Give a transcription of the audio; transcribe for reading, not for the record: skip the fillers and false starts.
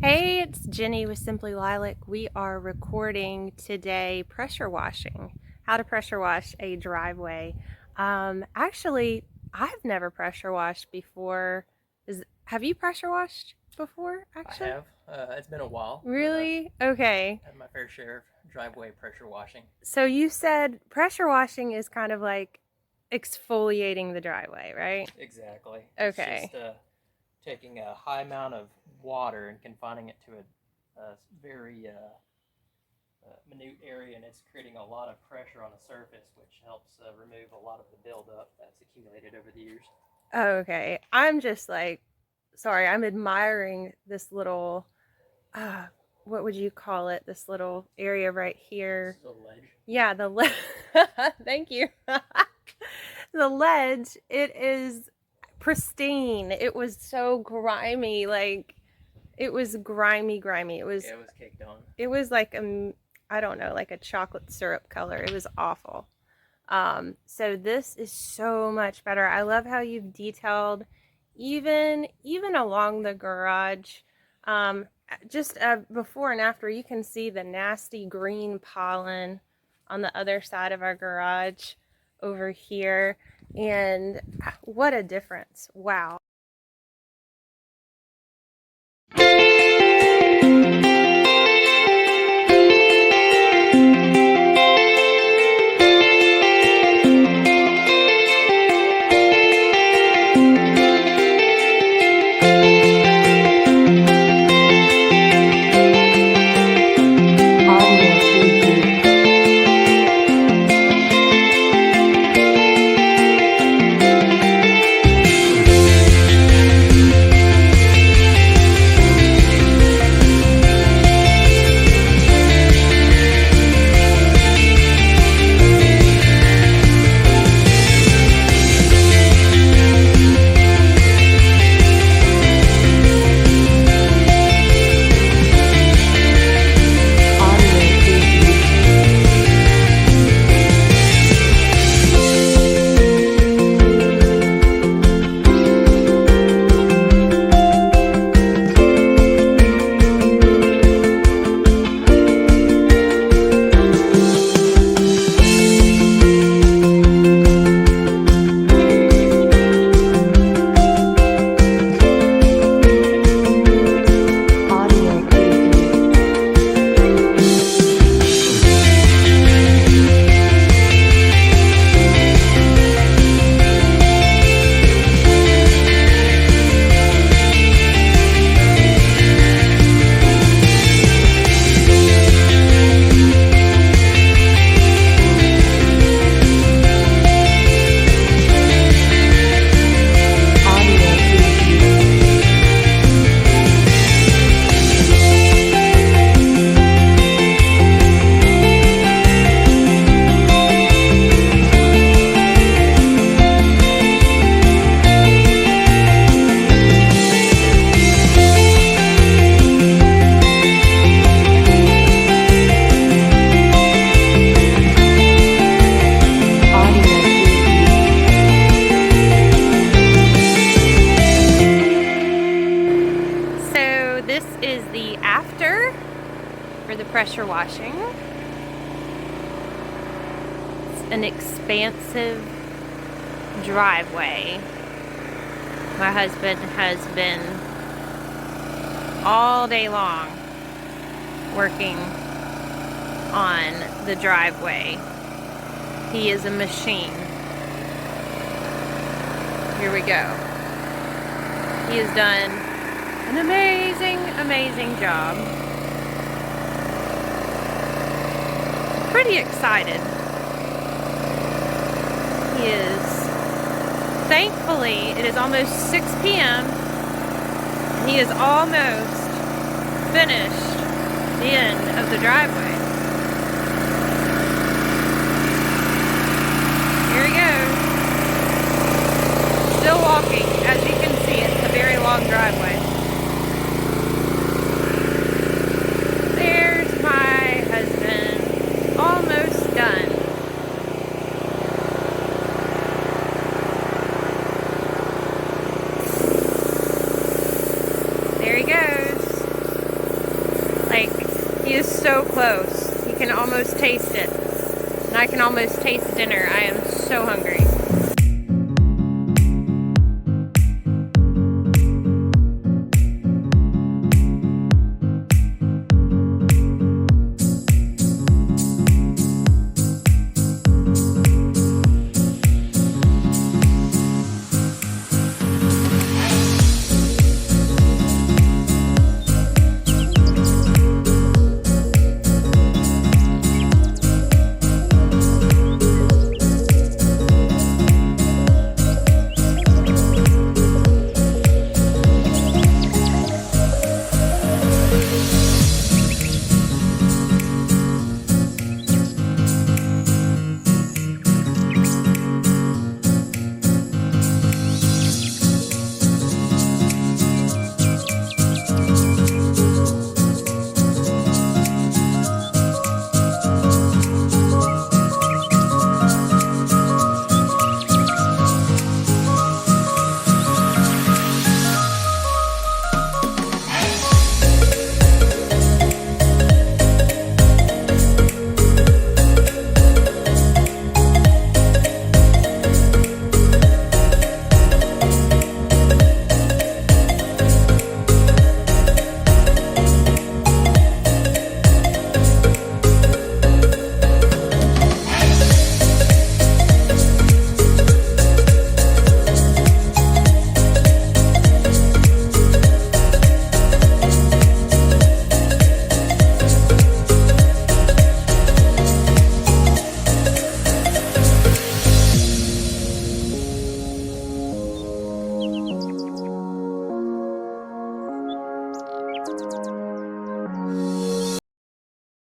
Hey, it's Jenny with Simply Lilac. We are recording today pressure washing, how to pressure wash a driveway. Actually, I've never pressure washed before. Have you pressure washed before, I actually? have. It's been a while, but I've Really? Okay. had my fair share of driveway pressure washing. So you said pressure washing is kind of like exfoliating the driveway, right? Exactly. It's Okay. just taking a high amount of water and confining it to a very minute area, and it's creating a lot of pressure on the surface, which helps remove a lot of the buildup that's accumulated over the years. Okay. I'm just like, sorry, I'm admiring this little uh, what would you call it? This little area right This here. is a ledge. Yeah, the ledge. Thank you. The ledge. It is pristine. It was so grimy. Like it was grimy. It was. Yeah, it was caked on. It was like I don't know, like a chocolate syrup color. It was awful. So this is so much better. I love how you've detailed even along the garage. Just before and after, you can see the nasty green pollen on the other side of our garage over here. And what a difference. Wow. So this is the after for the pressure washing. It's an expansive driveway. My husband has been all day long working on the driveway. He is a machine. Here we go. He has done an amazing job. Pretty excited. He is, thankfully, it is almost 6 p.m. and he is almost finished the end of the driveway. Here he goes. Still walking. As you can see, it's a very long driveway. There's my husband. Almost done. There he goes. Like, he is so close. You can almost taste it. And I can almost taste dinner. I am so hungry.